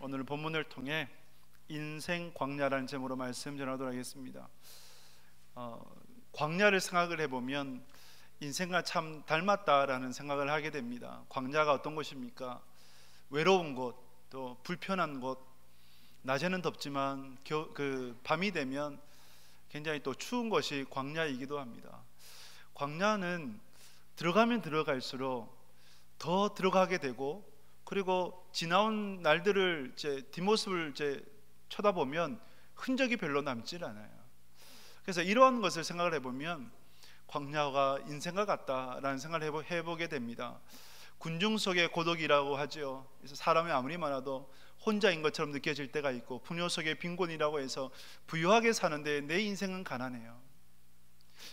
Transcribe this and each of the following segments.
오늘 본문을 통해 인생 광야라는 제목으로 말씀 전하도록 하겠습니다. 광야를 생각을 해보면 인생과 참 닮았다라는 생각을 하게 됩니다. 광야가 어떤 곳입니까? 외로운 곳, 또 불편한 곳, 낮에는 덥지만 밤이 되면 굉장히 또 추운 것이 광야이기도 합니다. 광야는 들어가면 들어갈수록 더 들어가게 되고, 그리고 지나온 날들을 뒷모습을 쳐다보면 흔적이 별로 남질 않아요. 그래서 이러한 것을 생각을 해보면 광야가 인생과 같다라는 생각을 해보게 됩니다. 군중 속의 고독이라고 하죠. 그래서 사람이 아무리 많아도 혼자인 것처럼 느껴질 때가 있고, 풍요 속의 빈곤이라고 해서 부유하게 사는데 내 인생은 가난해요.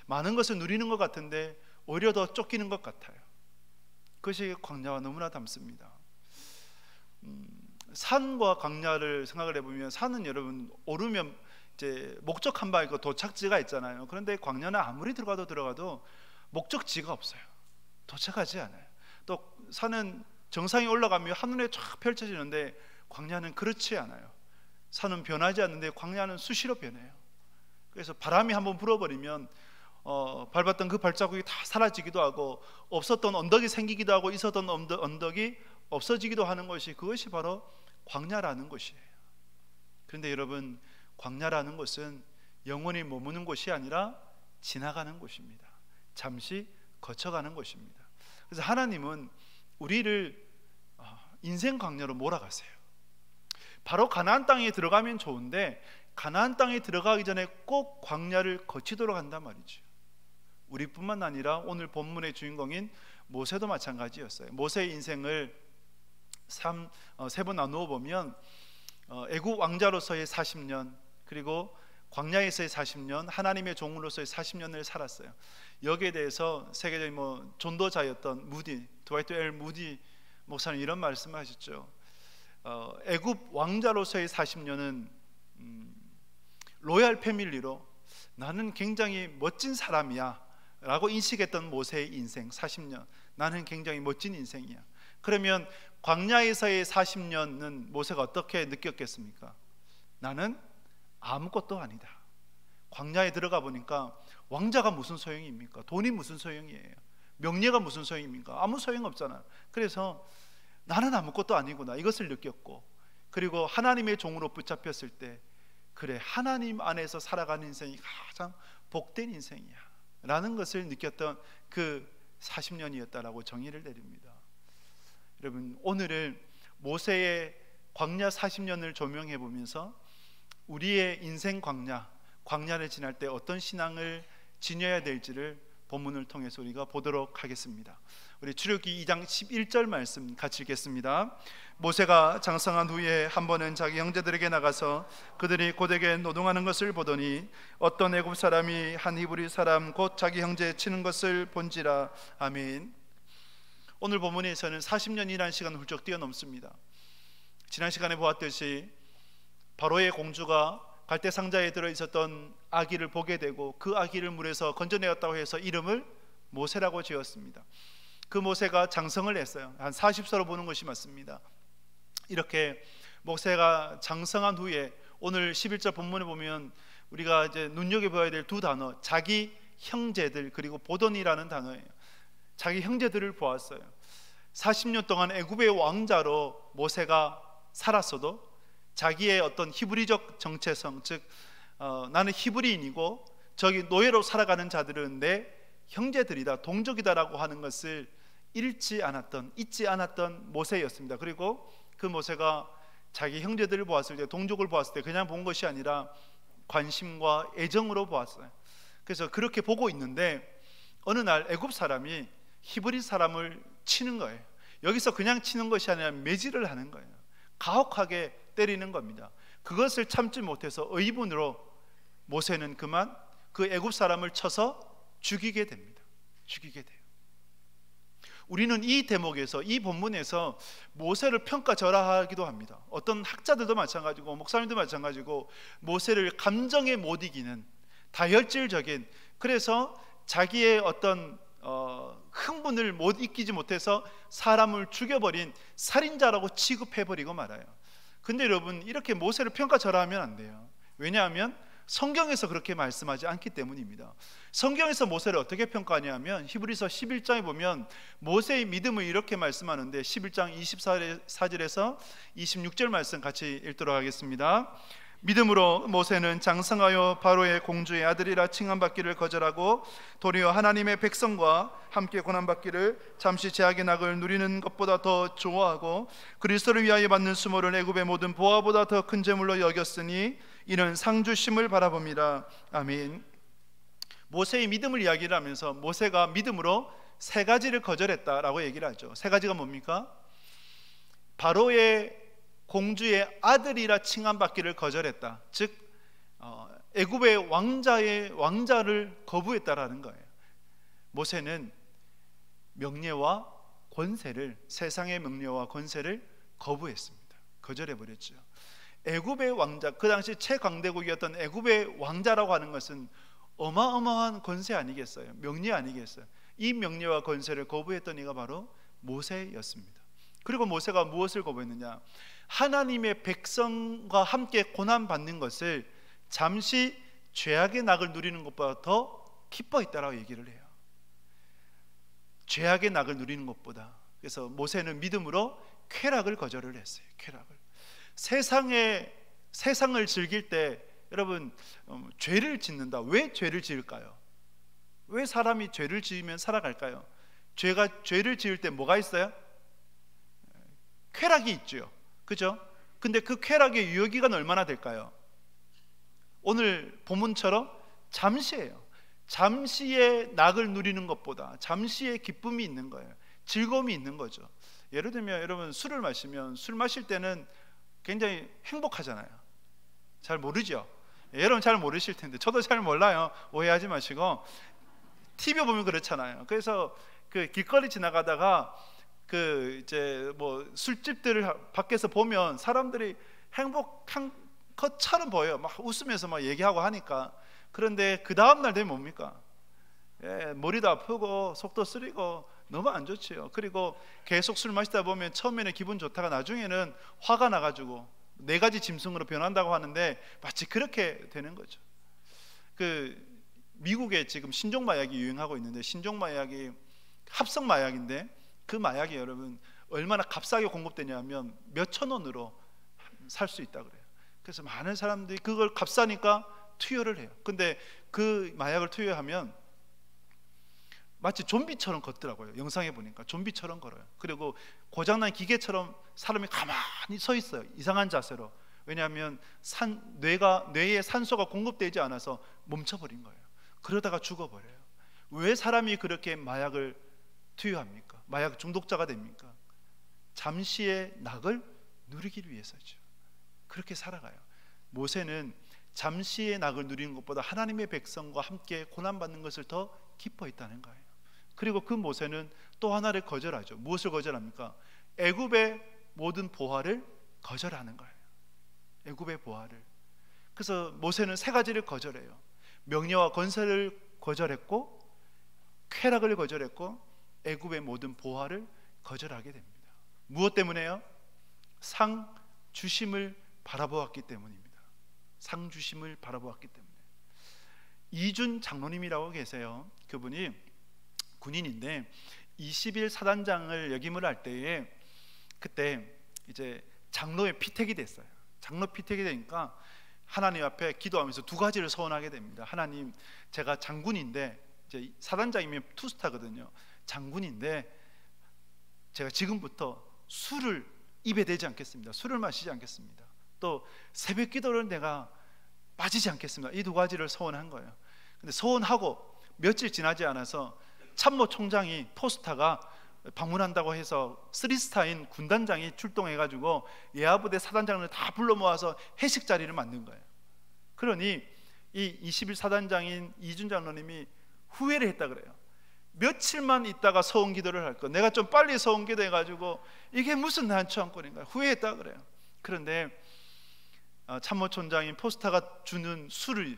많은 것을 누리는 것 같은데 오히려 더 쫓기는 것 같아요. 그것이 광야와 너무나 닮습니다. 산과 광야를 생각을 해보면, 산은 여러분 오르면 목적한 바 있고 도착지가 있잖아요. 그런데 광야는 아무리 들어가도 목적지가 없어요. 도착하지 않아요. 또 산은 정상에 올라가면 하늘에 쫙 펼쳐지는데 광야는 그렇지 않아요. 산은 변하지 않는데 광야는 수시로 변해요. 그래서 바람이 한번 불어버리면 밟았던 그 발자국이 다 사라지기도 하고, 없었던 언덕이 생기기도 하고, 있었던 언덕이 없어지기도 하는 그것이 바로 광야라는 것이에요. 그런데 여러분, 광야라는 것은 영원히 머무는 곳이 아니라 지나가는 곳입니다. 잠시 거쳐가는 곳입니다. 그래서 하나님은 우리를 인생 광야로 몰아가세요. 바로 가나안 땅에 들어가면 좋은데, 가나안 땅에 들어가기 전에 꼭 광야를 거치도록 한단 말이죠. 우리뿐만 아니라 오늘 본문의 주인공인 모세도 마찬가지였어요. 모세의 인생을 세 번 나누어 보면 애굽 왕자로서의 40년, 그리고 광야에서의 40년, 하나님의 종으로서의 40년을 살았어요. 여기에 대해서 세계적인 전도자였던 드와이트 엘 무디 목사는 이런 말씀을 하셨죠. 애굽 왕자로서의 40년은 로얄 패밀리로 나는 굉장히 멋진 사람이야 라고 인식했던 모세의 인생 40년, 나는 굉장히 멋진 인생이야. 그러면 광야에서의 40년은 모세가 어떻게 느꼈겠습니까? 나는 아무것도 아니다. 광야에 들어가 보니까 왕자가 무슨 소용입니까? 돈이 무슨 소용이에요? 명예가 무슨 소용입니까? 아무 소용없잖아요. 그래서 나는 아무것도 아니구나, 이것을 느꼈고, 그리고 하나님의 종으로 붙잡혔을 때, 그래, 하나님 안에서 살아가는 인생이 가장 복된 인생이야 라는 것을 느꼈던 그 40년이었다라고 정의를 내립니다. 여러분, 오늘은 모세의 광야 40년을 조명해 보면서 우리의 인생 광야를 지날 때 어떤 신앙을 지녀야 될지를 본문을 통해서 우리가 보도록 하겠습니다. 우리 출애굽기 2장 11절 말씀 같이 읽겠습니다. 모세가 장성한 후에 한 번은 자기 형제들에게 나가서 그들이 고되게 노동하는 것을 보더니 어떤 애굽 사람이 한 히브리 사람 곧 자기 형제 치는 것을 본지라. 아멘. 오늘 본문에서는 40년이라는 시간을 훌쩍 뛰어넘습니다. 지난 시간에 보았듯이 바로의 공주가 갈대 상자에 들어있었던 아기를 보게 되고, 그 아기를 물에서 건져내었다고 해서 이름을 모세라고 지었습니다. 그 모세가 장성을 했어요. 한 40세로 보는 것이 맞습니다. 이렇게 모세가 장성한 후에 오늘 11절 본문에 보면 우리가 이제 눈여겨봐야 될 두 단어, 자기 형제들 그리고 보더니라는 단어예요. 자기 형제들을 보았어요. 40년 동안 애굽의 왕자로 모세가 살았어도 자기의 어떤 히브리적 정체성, 즉 나는 히브리인이고 저기 노예로 살아가는 자들은 내 형제들이다, 동족이다라고 하는 것을 잊지 않았던 모세였습니다. 그리고 그 모세가 자기 형제들을 보았을 때, 동족을 보았을 때 그냥 본 것이 아니라 관심과 애정으로 보았어요. 그래서 그렇게 보고 있는데 어느 날 애굽 사람이 히브리 사람을 치는 거예요. 여기서 그냥 치는 것이 아니라 매질을 하는 거예요. 가혹하게 때리는 겁니다. 그것을 참지 못해서 의분으로 모세는 그만 그 애굽 사람을 쳐서 죽이게 됩니다. 죽이게 돼요. 우리는 이 대목에서, 이 본문에서 모세를 평가절하하기도 합니다. 어떤 학자들도 마찬가지고 목사님도 마찬가지고 모세를 감정에 못 이기는 다혈질적인, 그래서 자기의 어떤 흥분을 못 이기지 못해서 사람을 죽여버린 살인자라고 취급해버리고 말아요. 근데 여러분, 이렇게 모세를 평가절하하면 안 돼요. 왜냐하면 성경에서 그렇게 말씀하지 않기 때문입니다. 성경에서 모세를 어떻게 평가하냐면 히브리서 11장에 보면 모세의 믿음을 이렇게 말씀하는데 11장 24절에서 26절 말씀 같이 읽도록 하겠습니다. 믿음으로 모세는 장성하여 바로의 공주의 아들이라 칭함받기를 거절하고 도리어 하나님의 백성과 함께 고난받기를 잠시 제약의 낙을 누리는 것보다 더 좋아하고 그리스도를 위하여 받는 수모를 애굽의 모든 보화보다 더 큰 재물로 여겼으니 이는 상주심을 바라봅니다. 아멘. 모세의 믿음을 이야기를 하면서 모세가 믿음으로 세 가지를 거절했다라고 얘기를 하죠. 세 가지가 뭡니까? 바로의 공주의 아들이라 칭함받기를 거절했다. 즉 애굽의 왕자를 거부했다라는 거예요. 모세는 명예와 권세를, 세상의 명예와 권세를 거부했습니다. 거절해버렸죠. 애굽의 왕자, 그 당시 최강대국이었던 애굽의 왕자라고 하는 것은 어마어마한 권세 아니겠어요? 명예 아니겠어요? 이 명예와 권세를 거부했던 이가 바로 모세였습니다. 그리고 모세가 무엇을 거부했느냐? 하나님의 백성과 함께 고난받는 것을 잠시 죄악의 낙을 누리는 것보다 더 기뻐했다라고 얘기를 해요. 죄악의 낙을 누리는 것보다. 그래서 모세는 믿음으로 쾌락을 거절을 했어요. 쾌락을. 세상을 즐길 때 여러분, 죄를 짓는다. 왜 죄를 지을까요? 왜 사람이 죄를 지으면 살아갈까요? 죄를 지을 때 뭐가 있어요? 쾌락이 있죠. 그죠? 근데 그 쾌락의 유효기간 얼마나 될까요? 오늘 본문처럼 잠시예요. 잠시의 낙을 누리는 것보다 잠시의 기쁨이 있는 거예요. 즐거움이 있는 거죠. 예를 들면 여러분, 술을 마시면 술 마실 때는 굉장히 행복하잖아요. 잘 모르죠? 여러분 잘 모르실 텐데 저도 잘 몰라요. 오해하지 마시고. TV 보면 그렇잖아요. 그래서 그 길거리 지나가다가 이제 뭐 술집들을 밖에서 보면 사람들이 행복한 것처럼 보여요. 막 웃으면서 막 얘기하고 하니까. 그런데 그 다음 날 되면 뭡니까? 머리도 아프고 속도 쓰리고 너무 안 좋지요. 그리고 계속 술 마시다 보면 처음에는 기분 좋다가 나중에는 화가 나가지고 네 가지 짐승으로 변한다고 하는데 마치 그렇게 되는 거죠. 미국에 지금 신종 마약이 유행하고 있는데, 신종 마약이 합성 마약인데 그 마약이 여러분 얼마나 값싸게 공급되냐면 몇천 원으로 살 수 있다 그래요. 그래서 많은 사람들이 그걸 값싸니까 투여를 해요. 근데 그 마약을 투여하면 마치 좀비처럼 걷더라고요. 영상에 보니까 좀비처럼 걸어요. 그리고 고장난 기계처럼 사람이 가만히 서 있어요. 이상한 자세로. 왜냐하면 뇌에 산소가 공급되지 않아서 멈춰버린 거예요. 그러다가 죽어버려요. 왜 사람이 그렇게 마약을 투여합니까? 마약 중독자가 됩니까? 잠시의 낙을 누리기 위해서죠. 그렇게 살아가요. 모세는 잠시의 낙을 누리는 것보다 하나님의 백성과 함께 고난받는 것을 더 기뻐했다는 거예요. 그리고 그 모세는 또 하나를 거절하죠. 무엇을 거절합니까? 애굽의 모든 보화를 거절하는 거예요. 애굽의 보화를. 그래서 모세는 세 가지를 거절해요. 명예와 권세를 거절했고, 쾌락을 거절했고, 애굽의 모든 보화를 거절하게 됩니다. 무엇 때문에요? 상 주심을 바라보았기 때문입니다. 상 주심을 바라보았기 때문에. 이준 장로님이라고 계세요. 그분이 군인인데 20일 사단장을 역임을 할 때에 그때 이제 장로의 피택이 됐어요. 장로 피택이 되니까 하나님 앞에 기도하면서 두 가지를 소원하게 됩니다. 하나님, 제가 장군인데, 이제 사단장이면 투스타거든요. 장군인데 제가 지금부터 술을 입에 대지 않겠습니다. 술을 마시지 않겠습니다. 또 새벽 기도를 내가 빠지지 않겠습니다. 이 두 가지를 소원한 거예요. 근데 소원하고 며칠 지나지 않아서 참모 총장이 포스타가 방문한다고 해서 3스타인 군단장이 출동해가지고 예하부대 사단장을 다 불러 모아서 회식 자리를 만든 거예요. 그러니 이 20일 사단장인 이준 장로님이 후회를 했다 그래요. 며칠만 있다가 서원 기도를 할 거, 내가 좀 빨리 서원 기도 해가지고 이게 무슨 난처한꼴인가, 후회했다 그래요. 그런데 참모총장인 포스타가 주는 술을,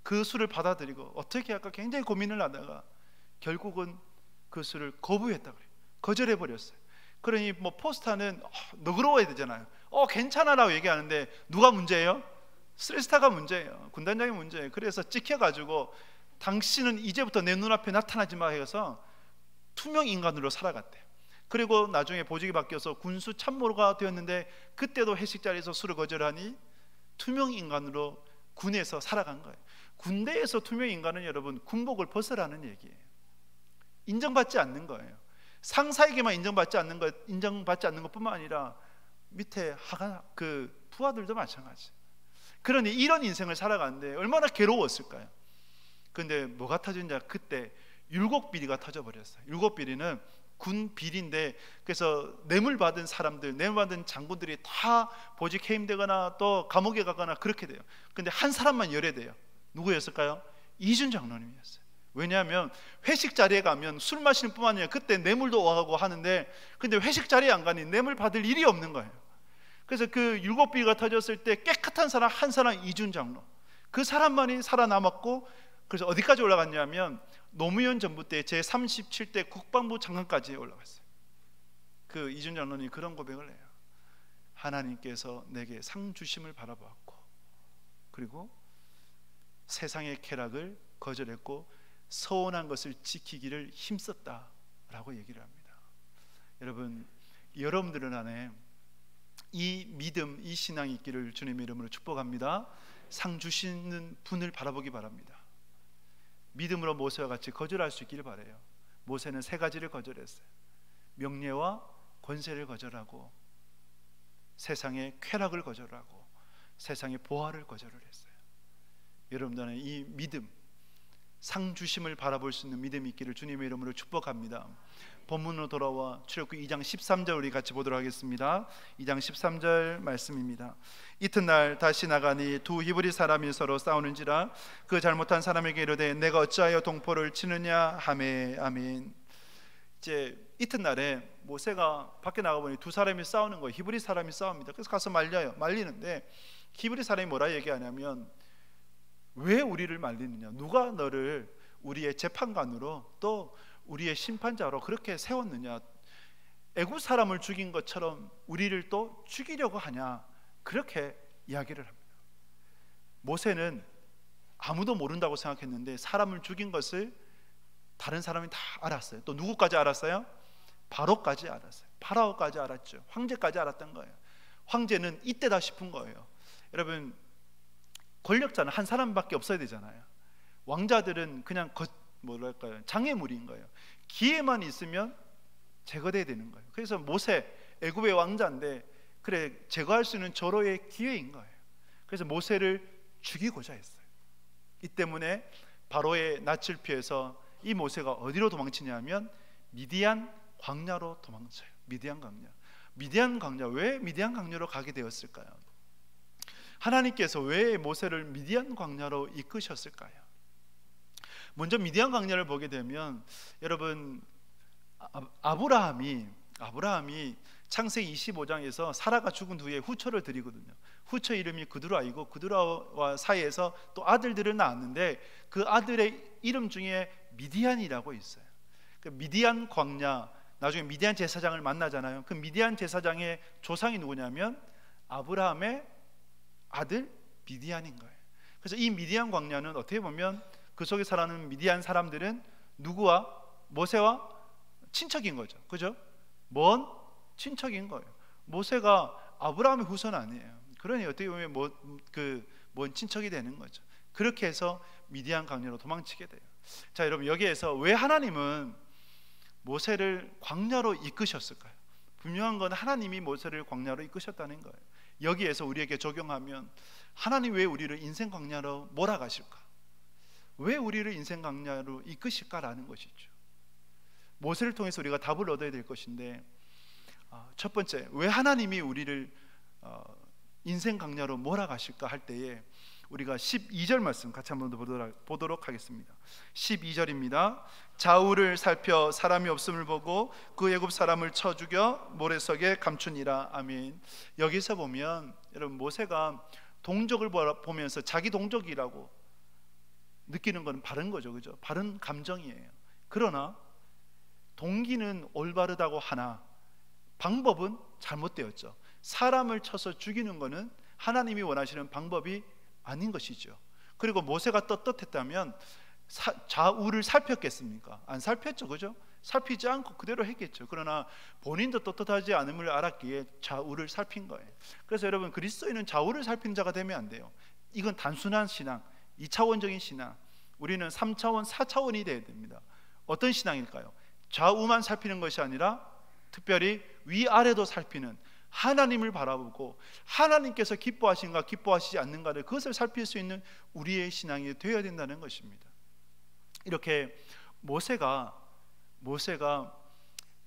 그 술을 받아들이고 어떻게 할까 굉장히 고민을 하다가 결국은 그 술을 거부했다 그래요. 거절해 버렸어요. 그러니 뭐 포스터는 너그러워야 되잖아요. 괜찮아라고 얘기하는데 누가 문제예요? 스레스타가 문제예요. 군단장이 문제예요. 그래서 찍혀가지고 당신은 이제부터 내 눈앞에 나타나지 마 해서 투명 인간으로 살아갔대요. 그리고 나중에 보직이 바뀌어서 군수 참모가 되었는데 그때도 회식 자리에서 술을 거절하니 투명 인간으로 군에서 살아간 거예요. 군대에서 투명 인간은 여러분 군복을 벗으라는 얘기예요. 인정받지 않는 거예요. 상사에게만 인정받지 않는 것뿐만 아니라 밑에 그 부하들도 마찬가지. 그러니 이런 인생을 살아가는데 얼마나 괴로웠을까요? 그런데 뭐가 터졌냐? 그때 율곡비리가 터져버렸어요. 율곡비리는 군 비리인데, 그래서 뇌물 받은 사람들, 뇌물 받은 장군들이 다 보직 해임되거나 또 감옥에 가거나 그렇게 돼요. 근데 한 사람만 열애돼요. 누구였을까요? 이준 장로님이었어요. 왜냐하면 회식 자리에 가면 술 마시는 뿐만 아니라 그때 뇌물도 와가고 하는데, 근데 회식 자리에 안 가니 뇌물 받을 일이 없는 거예요. 그래서 그 율곡비리가 터졌을 때 깨끗한 사람 한 사람, 이준 장로, 그 사람만이 살아남았고, 그래서 어디까지 올라갔냐면 노무현 정부 때 제37대 국방부 장관까지 올라갔어요. 그 이준 장로님 그런 고백을 해요. 하나님께서 내게 상 주심을 바라보았고, 그리고 세상의 쾌락을 거절했고 서원한 것을 지키기를 힘썼다라고 얘기를 합니다. 여러분, 여러분들은 안에 이 믿음, 이 신앙이 있기를 주님의 이름으로 축복합니다. 상 주시는 분을 바라보기 바랍니다. 믿음으로 모세와 같이 거절할 수 있기를 바라요. 모세는 세 가지를 거절했어요. 명예와 권세를 거절하고, 세상의 쾌락을 거절하고, 세상의 보화를 거절을 했어요. 여러분들은 이 믿음, 상 주심을 바라볼 수 있는 믿음이 있기를 주님의 이름으로 축복합니다. 본문으로 돌아와 출애굽기 2장 13절 우리 같이 보도록 하겠습니다. 2장 13절 말씀입니다. 이튿날 다시 나가니 두 히브리 사람이 서로 싸우는지라 그 잘못한 사람에게 이르되 내가 어찌하여 동포를 치느냐 하매. 아멘. 이제 이튿날에 모세가 밖에 나가보니 두 사람이 싸우는 거예요. 히브리 사람이 싸웁니다. 그래서 가서 말리는데 히브리 사람이 뭐라 얘기하냐면, 왜 우리를 말리느냐? 누가 너를 우리의 재판관으로 또 우리의 심판자로 그렇게 세웠느냐? 애굽 사람을 죽인 것처럼 우리를 또 죽이려고 하냐? 그렇게 이야기를 합니다. 모세는 아무도 모른다고 생각했는데 사람을 죽인 것을 다른 사람이 다 알았어요. 또 누구까지 알았어요? 바로까지 알았어요. 파라오까지 알았죠. 황제까지 알았던 거예요. 황제는 이때다 싶은 거예요. 여러분, 권력자는 한 사람밖에 없어야 되잖아요. 왕자들은 그냥 장애물인 거예요. 기회만 있으면 제거돼야 되는 거예요. 그래서 모세, 애굽의 왕자인데 그래, 제거할 수 있는 절호의 기회인 거예요. 그래서 모세를 죽이고자 했어요. 이 때문에 바로의 낯을 피해서 이 모세가 어디로 도망치냐면 미디안 광야로 도망쳐요. 미디안 광야. 미디안 광야, 왜 미디안 광야로 가게 되었을까요? 하나님께서 왜 모세를 미디안 광야로 이끄셨을까요? 먼저 미디안 광야를 보게 되면 여러분, 아브라함이 창세기 25장에서 사라가 죽은 후에 후처를 드리거든요. 후처 이름이 그두라이고 그두라와 사이에서 또 아들들을 낳았는데 그 아들의 이름 중에 미디안이라고 있어요. 그 미디안 광야, 나중에 미디안 제사장을 만나잖아요. 그 미디안 제사장의 조상이 누구냐면 아브라함의 아들 미디안인 거예요. 그래서 이 미디안 광야는 어떻게 보면 그 속에 살아가는 미디안 사람들은 누구와? 모세와 친척인 거죠. 그죠? 먼 친척인 거예요. 모세가 아브라함의 후손 아니에요. 그러니 어떻게 보면 먼 친척이 되는 거죠. 그렇게 해서 미디안 광야로 도망치게 돼요. 자, 여러분, 여기에서 왜 하나님은 모세를 광야로 이끄셨을까요? 분명한 건 하나님이 모세를 광야로 이끄셨다는 거예요. 여기에서 우리에게 적용하면 하나님 왜 우리를 인생 광야로 몰아가실까? 왜 우리를 인생 광야로 이끄실까라는 것이죠. 모세를 통해서 우리가 답을 얻어야 될 것인데, 첫 번째, 왜 하나님이 우리를 인생 광야로 몰아가실까 할 때에 우리가 12절 말씀 같이 한번 더 보도록 하겠습니다. 12절입니다. 좌우를 살펴 사람이 없음을 보고 그 애굽 사람을 쳐 죽여 모래석에 감추니라. 아멘. 여기서 보면 여러분, 모세가 동족을 보면서 자기 동족이라고 느끼는 건 바른 거죠. 그죠? 바른 감정이에요. 그러나 동기는 올바르다고 하나 방법은 잘못되었죠. 사람을 쳐서 죽이는 것은 하나님이 원하시는 방법이 아닌 것이죠. 그리고 모세가 떳떳했다면 좌우를 살폈겠습니까? 안 살폈죠, 그죠? 살피지 않고 그대로 했겠죠. 그러나 본인도 떳떳하지 않음을 알았기에 좌우를 살핀 거예요. 그래서 여러분, 그리스도인은 좌우를 살핀 자가 되면 안 돼요. 이건 단순한 신앙, 2차원적인 신앙. 우리는 3차원, 4차원이 되어야 됩니다. 어떤 신앙일까요? 좌우만 살피는 것이 아니라 특별히 위아래도 살피는, 하나님을 바라보고 하나님께서 기뻐하신가 기뻐하시지 않는가를 그것을 살필 수 있는 우리의 신앙이 되어야 된다는 것입니다. 이렇게 모세가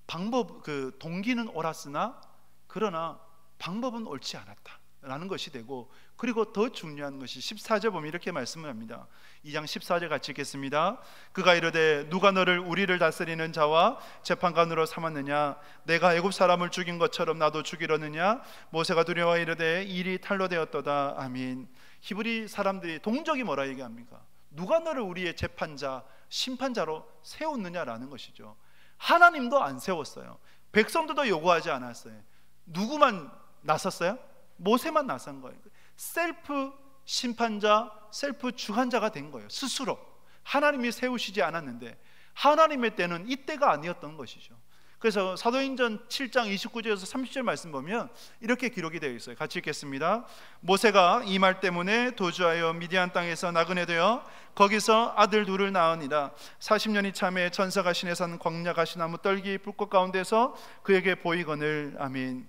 방법, 동기는 옳았으나 그러나 방법은 옳지 않았다라는 것이 되고, 그리고 더 중요한 것이 14절 보면 이렇게 말씀을 합니다. 2장 14절 같이 읽겠습니다. 그가 이르되 누가 너를 우리를 다스리는 자와 재판관으로 삼았느냐? 내가 애굽 사람을 죽인 것처럼 나도 죽이려느냐? 모세가 두려워 이르되 일이 탈로 되었도다. 아멘. 히브리 사람들이 동족이 뭐라 얘기합니까? 누가 너를 우리의 재판자, 심판자로 세웠느냐라는 것이죠. 하나님도 안 세웠어요. 백성들도 요구하지 않았어요. 누구만 나섰어요? 모세만 나선 거예요. 셀프 심판자, 셀프 주관자가 된 거예요. 스스로. 하나님이 세우시지 않았는데, 하나님의 때는 이때가 아니었던 것이죠. 그래서 사도행전 7장 29절에서 30절 말씀 보면 이렇게 기록이 되어 있어요. 같이 읽겠습니다. 모세가 이 말 때문에 도주하여 미디안 땅에서 나그네 되어 거기서 아들 둘을 낳으니라. 40년이 참에 전사가 신에 산 광야 가시나무 떨기 불꽃 가운데서 그에게 보이거늘. 아멘.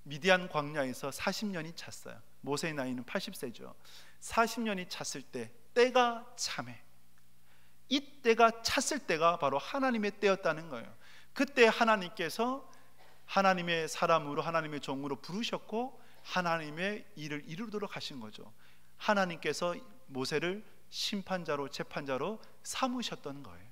미디안 광야에서 40년이 찼어요. 모세의 나이는 80세죠. 40년이 찼을 때 때가 참해, 이 때가 찼을 때가 바로 하나님의 때였다는 거예요. 그때 하나님께서 하나님의 사람으로, 하나님의 종으로 부르셨고 하나님의 일을 이루도록 하신 거죠. 하나님께서 모세를 심판자로, 재판자로 삼으셨던 거예요.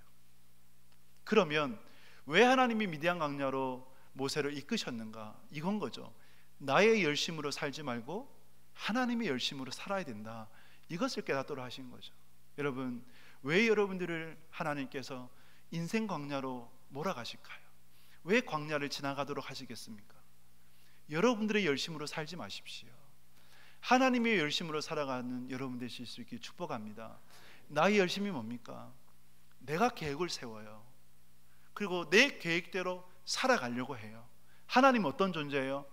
그러면 왜 하나님이 미디안 광야로 모세를 이끄셨는가? 이건 거죠. 나의 열심으로 살지 말고 하나님의 열심으로 살아야 된다. 이것을 깨닫도록 하신 거죠. 여러분, 왜 여러분들을 하나님께서 인생 광야로 몰아가실까요? 왜 광야를 지나가도록 하시겠습니까? 여러분들의 열심으로 살지 마십시오. 하나님의 열심으로 살아가는 여러분 되실 수 있기를 축복합니다. 나의 열심이 뭡니까? 내가 계획을 세워요. 그리고 내 계획대로 살아가려고 해요. 하나님 어떤 존재예요?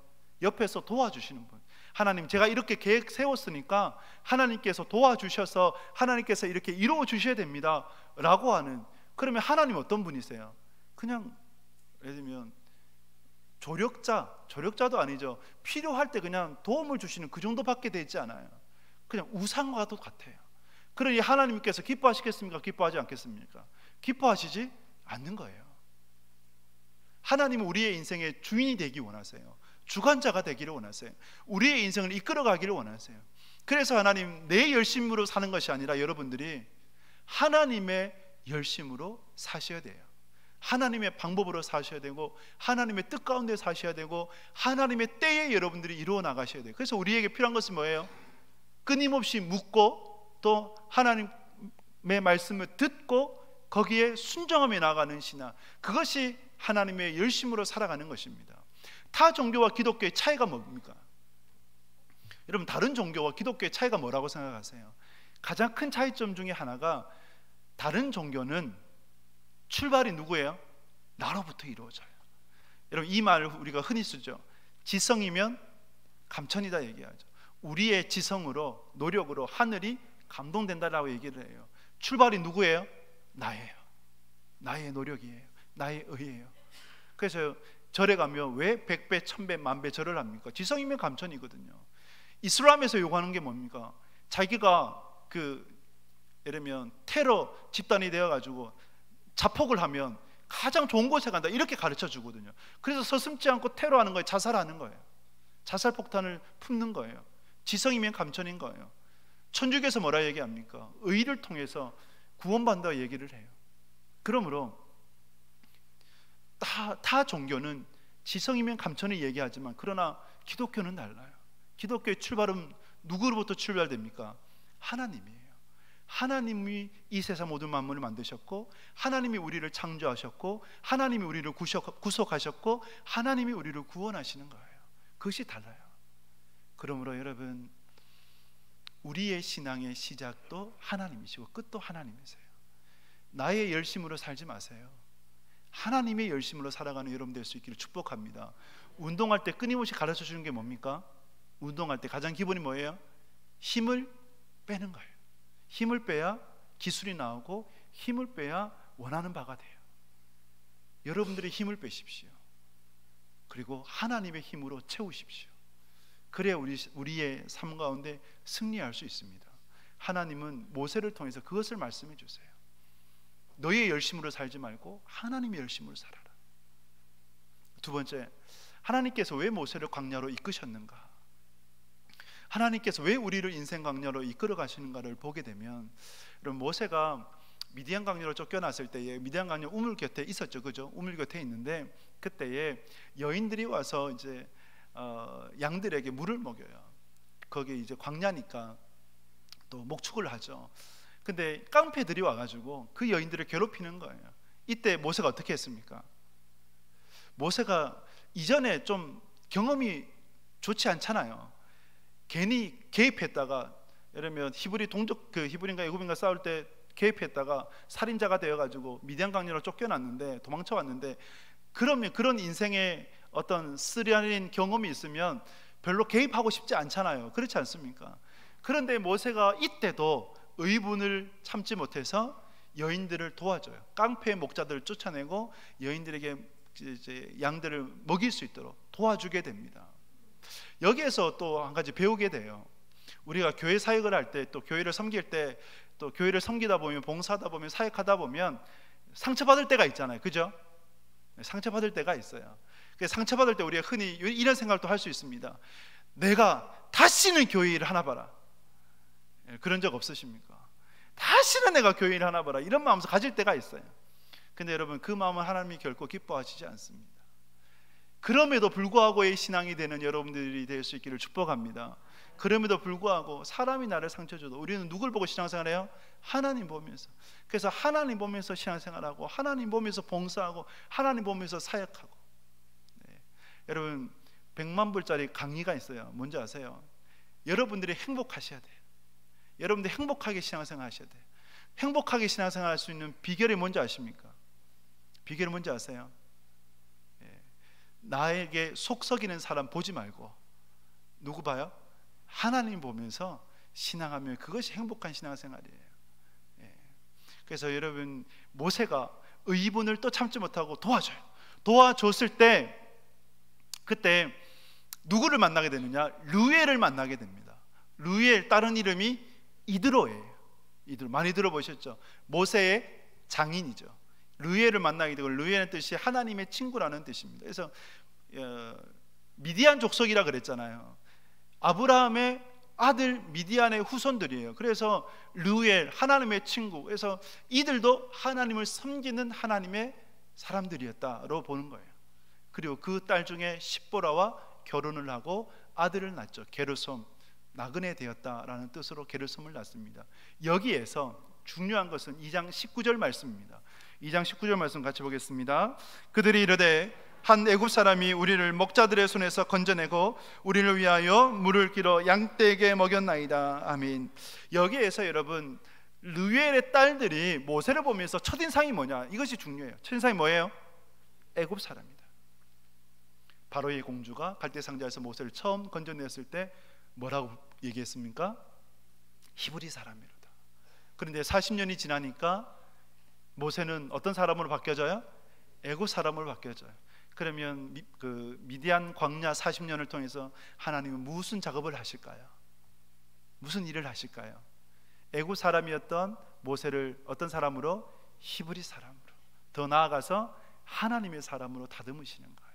옆에서 도와주시는 분. 하나님, 제가 이렇게 계획 세웠으니까 하나님께서 도와주셔서 하나님께서 이렇게 이루어 주셔야 됩니다 라고 하는. 그러면 하나님 어떤 분이세요? 그냥 예를 들면 조력자도 아니죠. 필요할 때 그냥 도움을 주시는 그 정도밖에 되지 않아요. 그냥 우상과도 같아요. 그러니 하나님께서 기뻐하시겠습니까? 기뻐하지 않겠습니까? 기뻐하시지 않는 거예요. 하나님은 우리의 인생의 주인이 되기 원하세요. 주관자가 되기를 원하세요. 우리의 인생을 이끌어가기를 원하세요. 그래서 하나님, 내 열심으로 사는 것이 아니라 여러분들이 하나님의 열심으로 사셔야 돼요. 하나님의 방법으로 사셔야 되고 하나님의 뜻 가운데 사셔야 되고 하나님의 때에 여러분들이 이루어 나가셔야 돼요. 그래서 우리에게 필요한 것은 뭐예요? 끊임없이 묻고 또 하나님의 말씀을 듣고 거기에 순종하며 나가는 신앙, 그것이 하나님의 열심으로 살아가는 것입니다. 타 종교와 기독교의 차이가 뭡니까? 여러분, 다른 종교와 기독교의 차이가 뭐라고 생각하세요? 가장 큰 차이점 중에 하나가, 다른 종교는 출발이 누구예요? 나로부터 이루어져요. 여러분, 이 말을 우리가 흔히 쓰죠. 지성이면 감천이다 얘기하죠. 우리의 지성으로, 노력으로 하늘이 감동된다라고 얘기를 해요. 출발이 누구예요? 나예요. 나의 노력이에요. 나의 의예요. 그래서 절에 가면 왜 100배, 1000배, 만배 절을 합니까? 지성이면 감천이거든요. 이슬람에서 요구하는 게 뭡니까? 자기가 예를 들면 테러 집단이 되어가지고 자폭을 하면 가장 좋은 곳에 간다, 이렇게 가르쳐 주거든요. 그래서 서슴지 않고 테러하는 거예요. 자살하는 거예요. 자살 폭탄을 품는 거예요. 지성이면 감천인 거예요. 천주교에서 뭐라 얘기합니까? 의를 통해서 구원받는다고 얘기를 해요. 그러므로 타 종교는 지성이면 감천을 얘기하지만, 그러나 기독교는 달라요. 기독교의 출발은 누구로부터 출발됩니까? 하나님이에요. 하나님이 이 세상 모든 만물을 만드셨고, 하나님이 우리를 창조하셨고, 하나님이 우리를 구속하셨고, 하나님이 우리를 구원하시는 거예요. 그것이 달라요. 그러므로 여러분, 우리의 신앙의 시작도 하나님이시고 끝도 하나님이세요. 나의 열심으로 살지 마세요. 하나님의 열심으로 살아가는 여러분 될 수 있기를 축복합니다. 운동할 때 끊임없이 가르쳐 주는 게 뭡니까? 운동할 때 가장 기본이 뭐예요? 힘을 빼는 거예요. 힘을 빼야 기술이 나오고, 힘을 빼야 원하는 바가 돼요. 여러분들이 힘을 빼십시오. 그리고 하나님의 힘으로 채우십시오. 그래야 우리의 삶 가운데 승리할 수 있습니다. 하나님은 모세를 통해서 그것을 말씀해 주세요. 너희의 열심으로 살지 말고 하나님의 열심으로 살아라. 두 번째, 하나님께서 왜 모세를 광야로 이끄셨는가? 하나님께서 왜 우리를 인생 광야로 이끌어 가시는가를 보게 되면, 여러분, 모세가 미디안 광야로 쫓겨났을 때에 미디안 광야 우물 곁에 있었죠, 그죠? 우물 곁에 있는데 그때에 여인들이 와서 이제 양들에게 물을 먹여요. 거기 이제 광야니까 또 목축을 하죠. 근데 깡패들이 와가지고 그 여인들을 괴롭히는 거예요. 이때 모세가 어떻게 했습니까? 모세가 이전에 좀 경험이 좋지 않잖아요. 괜히 개입했다가, 예를 들면 히브리 동족, 그 히브리인가 애굽인가 싸울 때 개입했다가 살인자가 되어가지고 미디안 광야로 쫓겨났는데, 도망쳐 왔는데, 그러면 그런 인생의 어떤 쓰라린 경험이 있으면 별로 개입하고 싶지 않잖아요. 그렇지 않습니까? 그런데 모세가 이때도 의분을 참지 못해서 여인들을 도와줘요. 깡패 목자들을 쫓아내고 여인들에게 이제 양들을 먹일 수 있도록 도와주게 됩니다. 여기에서 또 한 가지 배우게 돼요. 우리가 교회 사역을 할 때, 또 교회를 섬길 때, 또 교회를 섬기다 보면, 봉사하다 보면, 사역하다 보면 상처받을 때가 있잖아요, 그죠? 상처받을 때가 있어요. 상처받을 때 우리가 흔히 이런 생각도 할 수 있습니다. 내가 다시는 교회 일을 하나 봐라. 그런 적 없으십니까? 다시는 내가 교회 일을 하나 봐라, 이런 마음을 가질 때가 있어요. 근데 여러분, 그 마음은 하나님이 결코 기뻐하시지 않습니다. 그럼에도 불구하고의 신앙이 되는 여러분들이 될 수 있기를 축복합니다. 그럼에도 불구하고 사람이 나를 상처 줘도 우리는 누굴 보고 신앙생활해요? 하나님 보면서. 그래서 하나님 보면서 신앙생활하고, 하나님 보면서 봉사하고, 하나님 보면서 사역하고. 네. 여러분, 100만 불짜리 강의가 있어요. 뭔지 아세요? 여러분들이 행복하셔야 돼요. 여러분들 행복하게 신앙생활 하셔야 돼요. 행복하게 신앙생활 할 수 있는 비결이 뭔지 아십니까? 비결이 뭔지 아세요? 나에게 속썩이는 사람 보지 말고 누구 봐요? 하나님 보면서 신앙하면 그것이 행복한 신앙생활이에요. 그래서 여러분, 모세가 의분을 또 참지 못하고 도와줘요. 도와줬을 때, 그때 누구를 만나게 되느냐? 르우엘을 만나게 됩니다. 르우엘, 다른 이름이 이드로예요. 이드로, 많이 들어보셨죠? 모세의 장인이죠. 르우엘을 만나게 되고, 르우엘의 뜻이 하나님의 친구라는 뜻입니다. 그래서 미디안 족속이라 그랬잖아요. 아브라함의 아들 미디안의 후손들이에요. 그래서 르우엘, 하나님의 친구, 그래서 이들도 하나님을 섬기는 하나님의 사람들이었다로 보는 거예요. 그리고 그 딸 중에 십보라와 결혼을 하고 아들을 낳죠. 게르솜, 나그네 되었다라는 뜻으로 게르솜을 낳습니다. 여기에서 중요한 것은 2장 19절 말씀입니다. 2장 19절 말씀 같이 보겠습니다. 그들이 이르되 한 애굽 사람이 우리를 목자들의 손에서 건져내고 우리를 위하여 물을 길어 양떼에게 먹였나이다. 아멘. 여기에서 여러분, 르우엘의 딸들이 모세를 보면서 첫인상이 뭐냐? 이것이 중요해요. 첫인상이 뭐예요? 애굽 사람이다. 바로의 공주가 갈대 상자에서 모세를 처음 건져냈을 때 뭐라고 얘기했습니까? 히브리 사람이로다. 그런데 40년이 지나니까 모세는 어떤 사람으로 바뀌어져요? 애굽 사람으로 바뀌어져요. 그러면 그 미디안 광야 40년을 통해서 하나님은 무슨 작업을 하실까요? 무슨 일을 하실까요? 애굽 사람이었던 모세를 어떤 사람으로? 히브리 사람으로, 더 나아가서 하나님의 사람으로 다듬으시는 거예요.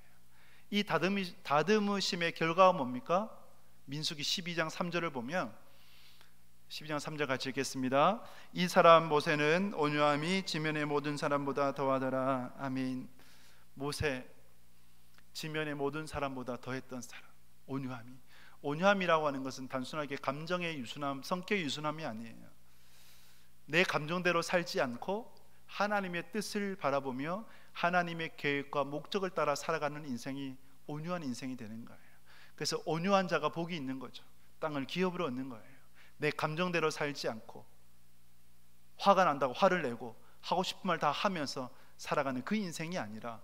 이 다듬으심의 결과가 뭡니까? 민수기 12장 3절을 보면, 12장 3절 같이 읽겠습니다. 이 사람 모세는 온유함이 지면의 모든 사람보다 더하더라. 아멘. 모세, 지면의 모든 사람보다 더했던 사람, 온유함이라고 하는 것은 단순하게 감정의 유순함, 성격의 유순함이 아니에요. 내 감정대로 살지 않고 하나님의 뜻을 바라보며 하나님의 계획과 목적을 따라 살아가는 인생이 온유한 인생이 되는 거예요. 그래서 온유한 자가 복이 있는 거죠. 땅을 기업으로 얻는 거예요. 내 감정대로 살지 않고 화가 난다고 화를 내고 하고 싶은 말 다 하면서 살아가는 그 인생이 아니라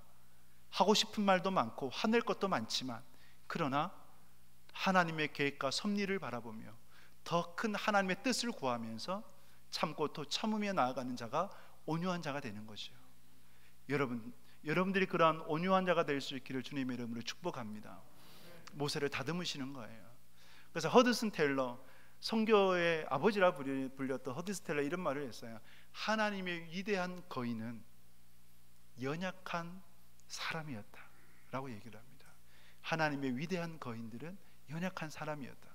하고 싶은 말도 많고 화낼 것도 많지만 그러나 하나님의 계획과 섭리를 바라보며 더 큰 하나님의 뜻을 구하면서 참고 또 참으며 나아가는 자가 온유한 자가 되는 거죠. 여러분들이 그러한 온유한 자가 될 수 있기를 주님의 이름으로 축복합니다. 모세를 다듬으시는 거예요. 그래서 허드슨 테일러, 선교의 아버지라 불렸던 허드슨 테일러 이런 말을 했어요. 하나님의 위대한 거인은 연약한 사람이었다 라고 얘기를 합니다. 하나님의 위대한 거인들은 연약한 사람이었다.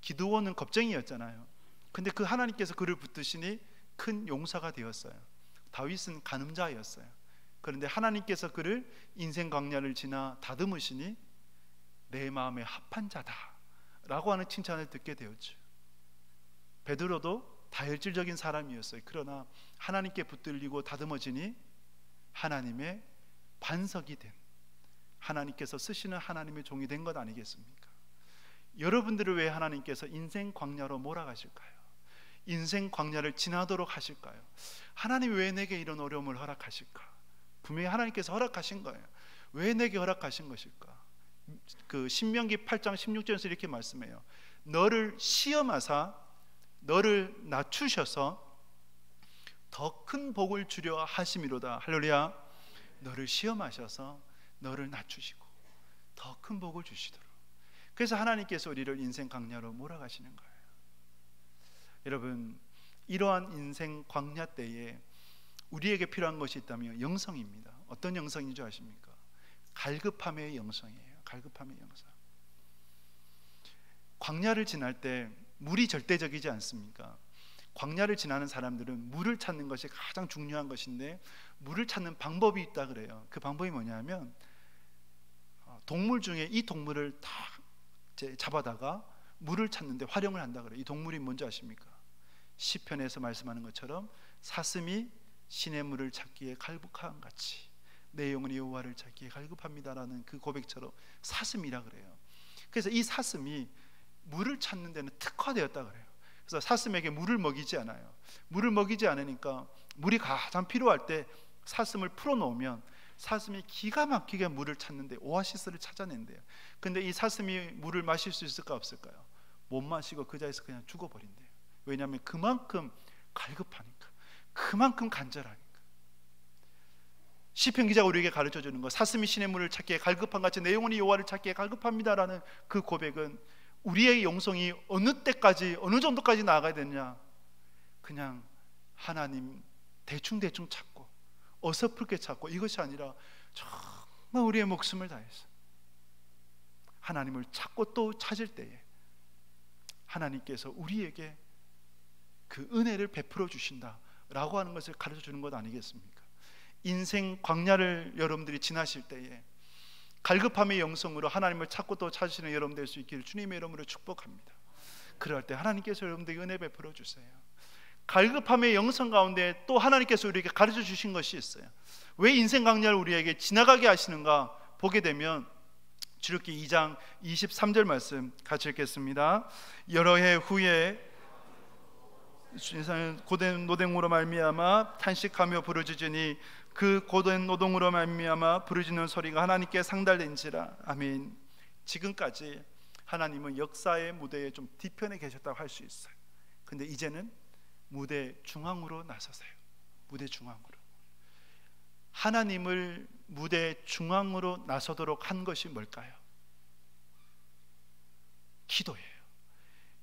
기드온은 겁쟁이였잖아요. 근데 그 하나님께서 그를 붙드시니 큰 용사가 되었어요. 다윗은 간음자였어요. 그런데 하나님께서 그를 인생 광야를 지나 다듬으시니 내 마음에 합한 자다 라고 하는 칭찬을 듣게 되었죠. 베드로도 다혈질적인 사람이었어요. 그러나 하나님께 붙들리고 다듬어지니 하나님의 반석이 된, 하나님께서 쓰시는 하나님의 종이 된 것 아니겠습니까? 여러분들을 왜 하나님께서 인생 광야로 몰아가실까요? 인생 광야를 지나도록 하실까요? 하나님 왜 내게 이런 어려움을 허락하실까? 분명히 하나님께서 허락하신 거예요. 왜 내게 허락하신 것일까? 그 신명기 8장 16절에서 이렇게 말씀해요. 너를 시험하사 너를 낮추셔서 더 큰 복을 주려 하심이로다. 할렐루야. 너를 시험하셔서 너를 낮추시고 더 큰 복을 주시도록. 그래서 하나님께서 우리를 인생 광야로 몰아가시는 거예요. 여러분, 이러한 인생 광야 때에 우리에게 필요한 것이 있다면 영성입니다. 어떤 영성인 줄 아십니까? 갈급함의 영성이에요. 갈급함의 영성. 광야를 지날 때 물이 절대적이지 않습니까? 광야를 지나는 사람들은 물을 찾는 것이 가장 중요한 것인데 물을 찾는 방법이 있다 그래요. 그 방법이 뭐냐면 동물 중에 이 동물을 다 잡아다가 물을 찾는데 활용을 한다 그래요. 이 동물이 뭔지 아십니까? 시편에서 말씀하는 것처럼 사슴이 신의 물을 찾기에 갈급함 같이 내 영혼이 여호와를 찾기에 갈급합니다라는 그 고백처럼 사슴이라 그래요. 그래서 이 사슴이 물을 찾는 데는 특화되었다 그래요. 그래서 사슴에게 물을 먹이지 않아요. 물을 먹이지 않으니까 물이 가장 필요할 때 사슴을 풀어놓으면 사슴이 기가 막히게 물을 찾는데 오아시스를 찾아낸대요. 근데 이 사슴이 물을 마실 수 있을까 없을까요? 못 마시고 그 자리에서 그냥 죽어버린대요. 왜냐하면 그만큼 갈급하니까, 그만큼 간절하니까. 시편 기자가 우리에게 가르쳐주는 것, 사슴이 신의 물을 찾기에 갈급한 같이 내 영혼이 여호와를 찾기에 갈급합니다라는 그 고백은 우리의 영성이 어느 때까지, 어느 정도까지 나아가야 되느냐, 그냥 하나님 대충 찾고 어설프게 찾고 이것이 아니라 정말 우리의 목숨을 다해서 하나님을 찾고 또 찾을 때에 하나님께서 우리에게 그 은혜를 베풀어 주신다라고 하는 것을 가르쳐 주는 것 아니겠습니까? 인생 광야를 여러분들이 지나실 때에 갈급함의 영성으로 하나님을 찾고 또 찾으시는 여러분 될 수 있기를 주님의 이름으로 축복합니다. 그럴 때 하나님께서 여러분들에게 은혜 베풀어 주세요. 갈급함의 영성 가운데 또 하나님께서 우리에게 가르쳐 주신 것이 있어요. 왜 인생 광야를 우리에게 지나가게 하시는가 보게 되면 출애굽기 2장 23절 말씀 같이 읽겠습니다. 여러 해 후에 고된 노동으로 말미암아 탄식하며 부르짖으니 그 고된 노동으로 말미암아 부르짖는 소리가 하나님께 상달된지라. 아멘. 지금까지 하나님은 역사의 무대에 좀 뒤편에 계셨다고 할 수 있어요. 근데 이제는 무대 중앙으로 나서세요. 무대 중앙으로. 하나님을 무대 중앙으로 나서도록 한 것이 뭘까요? 기도예요.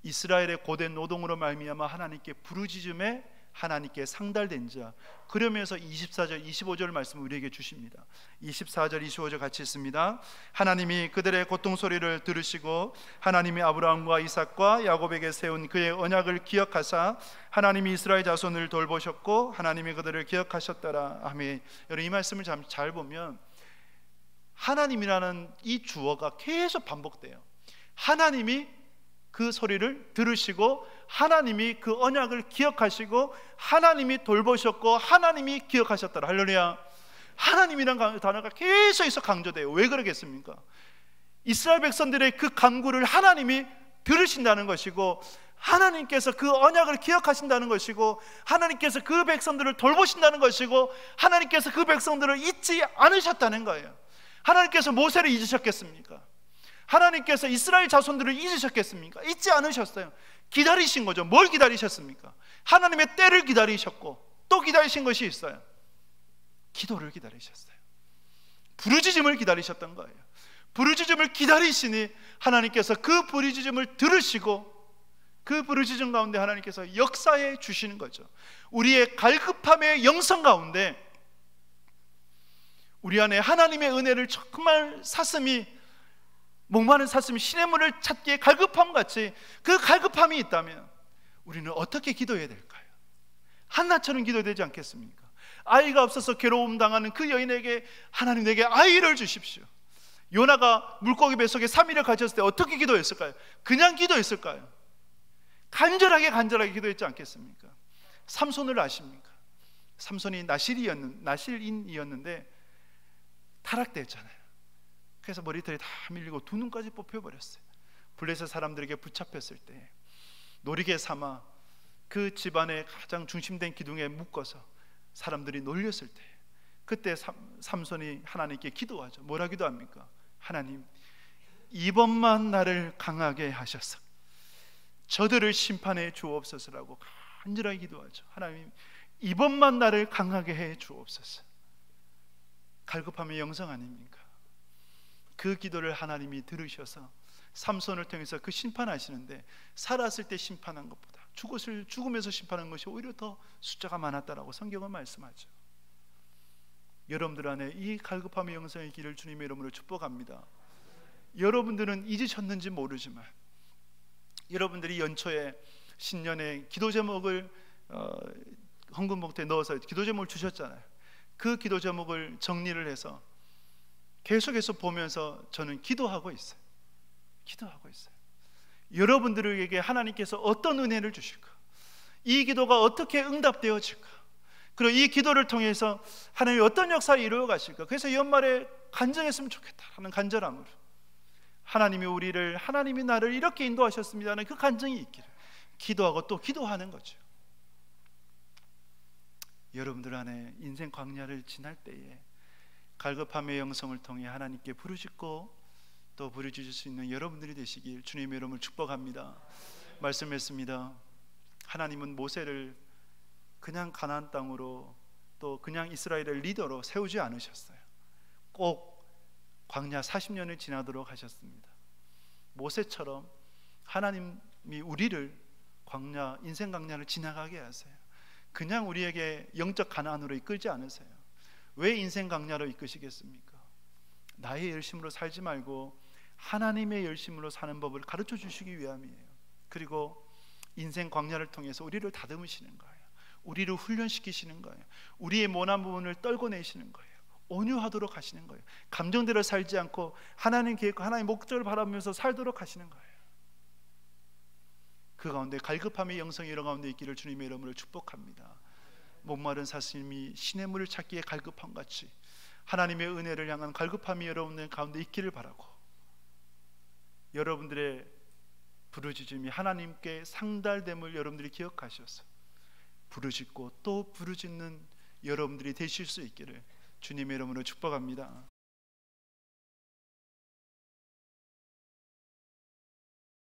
이스라엘의 고된 노동으로 말미암아 하나님께 부르짖음에 하나님께 상달된 자. 그러면서 24절 25절 말씀을 우리에게 주십니다. 24절 25절 같이 있습니다. 하나님이 그들의 고통 소리를 들으시고 하나님이 아브라함과 이삭과 야곱에게 세운 그의 언약을 기억하사 하나님이 이스라엘 자손을 돌보셨고 하나님이 그들을 기억하셨더라. 아멘. 여러분, 이 말씀을 잘 보면 하나님이라는 이 주어가 계속 반복돼요. 하나님이 그 소리를 들으시고 하나님이 그 언약을 기억하시고 하나님이 돌보셨고 하나님이 기억하셨더라. 할렐루야. 하나님이라는 단어가 계속해서 강조돼요. 왜 그러겠습니까? 이스라엘 백성들의 그 간구를 하나님이 들으신다는 것이고, 하나님께서 그 언약을 기억하신다는 것이고, 하나님께서 그 백성들을 돌보신다는 것이고, 하나님께서 그 백성들을 잊지 않으셨다는 거예요. 하나님께서 모세를 잊으셨겠습니까? 하나님께서 이스라엘 자손들을 잊으셨겠습니까? 잊지 않으셨어요. 기다리신 거죠. 뭘 기다리셨습니까? 하나님의 때를 기다리셨고, 또 기다리신 것이 있어요. 기도를 기다리셨어요. 부르짖음을 기다리셨던 거예요. 부르짖음을 기다리시니 하나님께서 그 부르짖음을 들으시고, 그 부르짖음 가운데 하나님께서 역사해 주시는 거죠. 우리의 갈급함의 영성 가운데 우리 안에 하나님의 은혜를 정말 목마른 사슴이 시냇물을 찾기에 갈급함 같이 그 갈급함이 있다면 우리는 어떻게 기도해야 될까요? 한나처럼 기도해야 되지 않겠습니까? 아이가 없어서 괴로움 당하는 그 여인에게 하나님 내게 아이를 주십시오. 요나가 물고기 뱃속에 3일을 갇혔을 때 어떻게 기도했을까요? 그냥 기도했을까요? 간절하게 기도했지 않겠습니까? 삼손을 아십니까? 삼손이 나실인이었는데 타락됐잖아요. 그래서 머리털이 다 밀리고 두 눈까지 뽑혀버렸어요. 블레셋 사람들에게 붙잡혔을 때 노리개 삼아 그 집안의 가장 중심된 기둥에 묶어서 사람들이 놀렸을 때, 그때 삼손이 하나님께 기도하죠. 뭐라 기도합니까? 하나님, 이번만 나를 강하게 하셔서 저들을 심판해 주옵소서라고 간절하게 기도하죠. 하나님, 이번만 나를 강하게 해 주옵소서. 갈급함의 영성 아닙니까? 그 기도를 하나님이 들으셔서 삼손을 통해서 그 심판하시는데, 살았을 때 심판한 것보다 죽으면서 심판한 것이 오히려 더 숫자가 많았다라고 성경은 말씀하죠. 여러분들 안에 이 갈급함의 영성의 길을 주님의 이름으로 축복합니다. 여러분들은 잊으셨는지 모르지만 여러분들이 연초에 신년에 기도 제목을 헌금 봉투에 넣어서 기도 제목을 주셨잖아요. 그 기도 제목을 정리를 해서 계속해서 보면서 저는 기도하고 있어요. 여러분들에게 하나님께서 어떤 은혜를 주실까? 이 기도가 어떻게 응답되어질까? 그리고 이 기도를 통해서 하나님이 어떤 역사를 이루어 가실까? 그래서 연말에 간증했으면 좋겠다 하는 간절함으로, 하나님이 나를 이렇게 인도하셨습니다는 그 간증이 있기를 기도하고 또 기도하는 거죠. 여러분들 안에 인생 광야를 지날 때에 갈급함의 영성을 통해 하나님께 부르짖고 또 부르짖을 수 있는 여러분들이 되시길 주님의 이름으로 축복합니다. 말씀했습니다. 하나님은 모세를 그냥 가나안 땅으로 또 그냥 이스라엘의 리더로 세우지 않으셨어요. 꼭 광야 40년을 지나도록 하셨습니다. 모세처럼 하나님이 우리를 인생 광야를 지나가게 하세요. 그냥 우리에게 영적 가나안으로 이끌지 않으세요. 왜 인생 광야로 이끄시겠습니까? 나의 열심으로 살지 말고 하나님의 열심으로 사는 법을 가르쳐 주시기 위함이에요. 그리고 인생 광야를 통해서 우리를 다듬으시는 거예요. 우리를 훈련시키시는 거예요. 우리의 모난 부분을 떨궈내시는 거예요. 온유하도록 하시는 거예요. 감정대로 살지 않고 하나님 계획과 하나님 목적을 바라보면서 살도록 하시는 거예요. 그 가운데 갈급함의 영성이 이런 가운데 있기를 주님의 이름으로 축복합니다. 목마른 사슴이 시냇물을 찾기에 갈급함 같이 하나님의 은혜를 향한 갈급함이 여러분들 가운데 있기를 바라고, 여러분들의 부르짖음이 하나님께 상달됨을 여러분들이 기억하셔서 부르짖고 또 부르짖는 여러분들이 되실 수 있기를 주님의 이름으로 축복합니다.